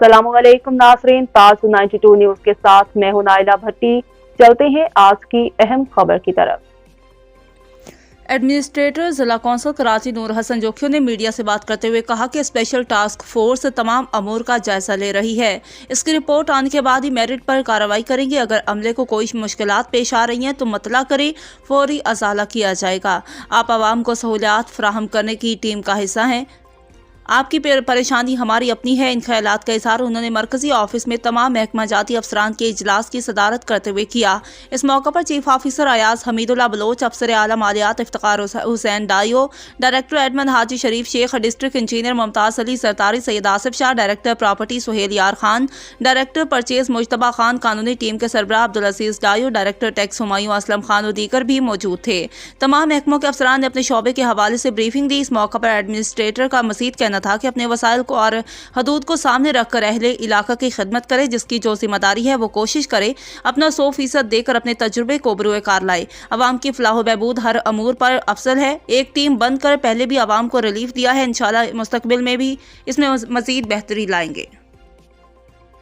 अस्सलामुअलैकुम नाज़रीन, ताज 92 न्यूज के साथ मैं हूं नाइला भट्टी। चलते हैं आज की अहम खबर की तरफ। एडमिनिस्ट्रेटर जिला कौंसिल कराची नूर हसन जोखियों ने मीडिया से बात करते हुए कहा कि स्पेशल टास्क फोर्स तमाम अमूर का जायजा ले रही है। इसकी रिपोर्ट आने के बाद ही मेरिट पर कार्रवाई करेंगे। अगर अमले को कोई मुश्किलात पेश आ रही हैं तो मतला करें, फौरी अजाला किया जाएगा। आप आवाम को सहूलियात फराहम करने की टीम का हिस्सा हैं। आपकी परेशानी हमारी अपनी है। इन ख्यालात का इजहार उन्होंने मरकजी ऑफिस में तमाम महकमा जाती अफसरान के इजलास की सदारत करते हुए किया। इस मौका पर चीफ ऑफिसर अयाज हमीदुल्लाह बलोच, अफसर आला मालियात Iftikhar Hussain Dayo, director admin Haji Sharif Shaikh, district engineer Mumtaz Ali Sartari, Syed Asif Shah, director property Suhail Yar Khan, director purchase Mujtaba Khan, कानूनी टीम के सरबराह अब्दुल अजीज डायो, डायरेक्टर टैक्स हुमायूं असलम खान और दीगर भी मौजूद थे। तमाम महकमों के अफसरान ने अपने शोबे के हवाले से ब्रीफिंग दी। इस मौका पर एडमिनिस्ट्रेटर का मजीद कहना था कि अपने वसाइल को और हदूद को सामने रखकर अहले इलाका की खिदमत करे। जिसकी जो जिम्मेदारी है वो कोशिश करे अपना 100% देकर अपने तजुर्बे को बरूए कार लाए। अवाम की फलाह बहबूद हर अमूर पर अफसल है। एक टीम बनकर पहले भी अवाम को रिलीफ दिया है। इंशाल्लाह मुस्तकबिल में भी इसमें मजीद बेहतरी लाएंगे।